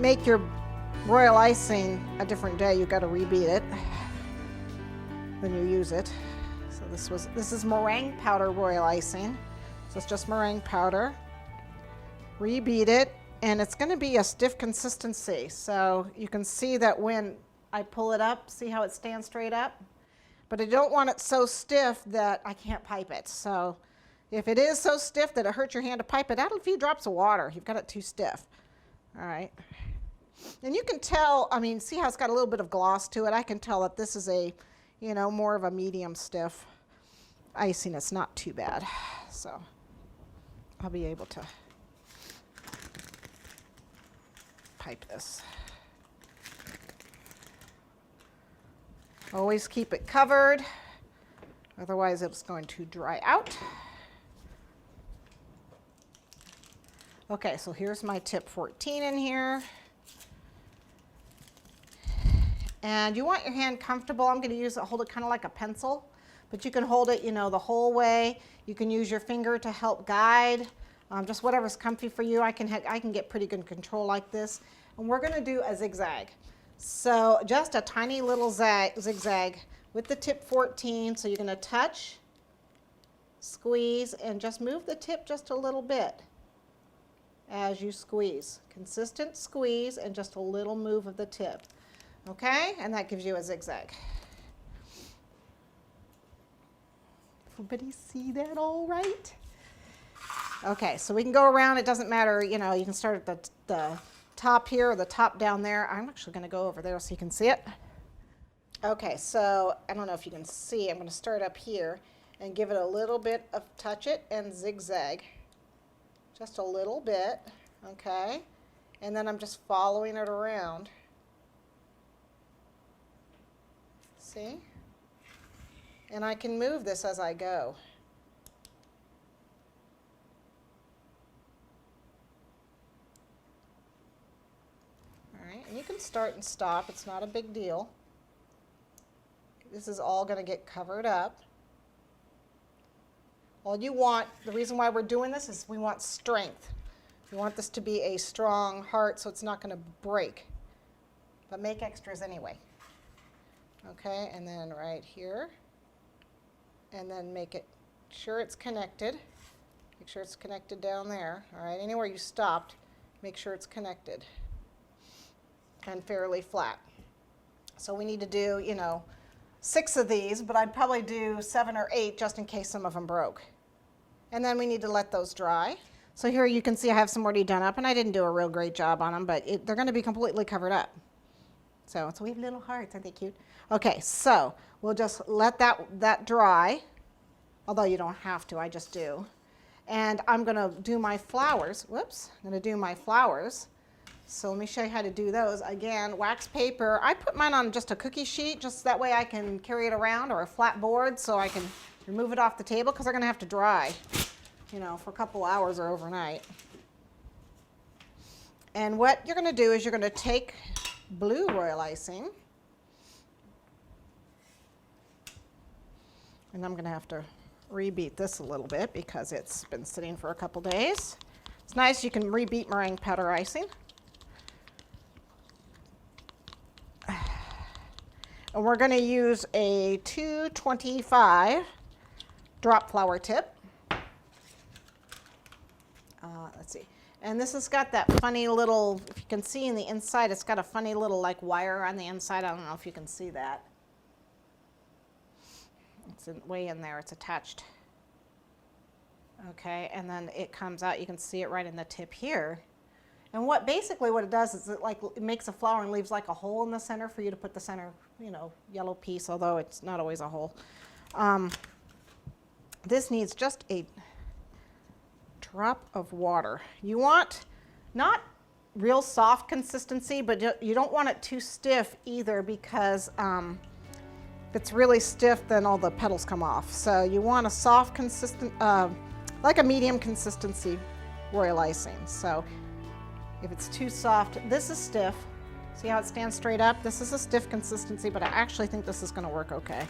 make your royal icing a different day, you got to rebeat it when you use it. So this is meringue powder royal icing. So it's just meringue powder. Rebeat it, and it's going to be a stiff consistency. So you can see that when I pull it up, see how it stands straight up? But I don't want it so stiff that I can't pipe it. So if it is so stiff that it hurts your hand to pipe it, add a few drops of water. You've got it too stiff. All right. And you can tell, I mean, see how it's got a little bit of gloss to it? I can tell that this is a, you know, more of a medium stiff icing. It's not too bad. So I'll be able to pipe this. Always keep it covered, otherwise it's going to dry out. Okay, so here's my tip 14 in here. And you want your hand comfortable. I'm going to use it, hold it kind of like a pencil, but you can hold it, you know, the whole way. You can use your finger to help guide, just whatever's comfy for you. I can get pretty good control like this. And we're going to do a zigzag. So just a tiny little zigzag with the tip 14. So you're going to touch, squeeze, and just move the tip just a little bit as you squeeze. Consistent squeeze and just a little move of the tip. Okay, and that gives you a zigzag. Everybody see that all right? Okay, so we can go around. It doesn't matter, you know, you can start at the top here or the top down there. I'm actually going to go over there so you can see it. Okay, so I don't know if you can see. I'm going to start up here and give it a little bit of touch it and zigzag. Just a little bit, okay? And then I'm just following it around. See? And I can move this as I go. All right, and you can start and stop. It's not a big deal. This is all going to get covered up. All you want, the reason why we're doing this is we want strength. We want this to be a strong heart so it's not going to break. But make extras anyway. Okay, and then right here. And then make it sure it's connected. Make sure it's connected down there. All right, anywhere you stopped, make sure it's connected and fairly flat. So we need to do, you know, 6 of these, but I'd probably do 7 or 8 just in case some of them broke. And then we need to let those dry. So here you can see I have some already done up, and I didn't do a real great job on them, but they're going to be completely covered up. So we have little hearts, aren't they cute? Okay, so we'll just let that dry, although you don't have to, I just do. And I'm going to do my flowers. Whoops, I'm going to do my flowers. So let me show you how to do those. Again, wax paper. I put mine on just a cookie sheet, just that way I can carry it around, or a flat board so I can remove it off the table because they're going to have to dry, you know, for a couple hours or overnight. And what you're going to do is you're going to take blue royal icing, and I'm going to have to rebeat this a little bit because it's been sitting for a couple days. It's nice you can rebeat meringue powder icing. And we're going to use a 225 drop flower tip. Let's see. And this has got that funny little, if you can see in the inside, it's got a funny little like wire on the inside. I don't know if you can see that. It's way in there. It's attached. Okay, and then it comes out. You can see it right in the tip here. And basically what it does is it makes a flower and leaves like a hole in the center for you to put the center, you know, yellow piece, although it's not always a hole. This needs just a drop of water. You want not real soft consistency, but you don't want it too stiff either because if it's really stiff, then all the petals come off. So you want a soft, consistent, like a medium consistency royal icing. So if it's too soft, this is stiff. See how it stands straight up? This is a stiff consistency, but I actually think this is going to work okay.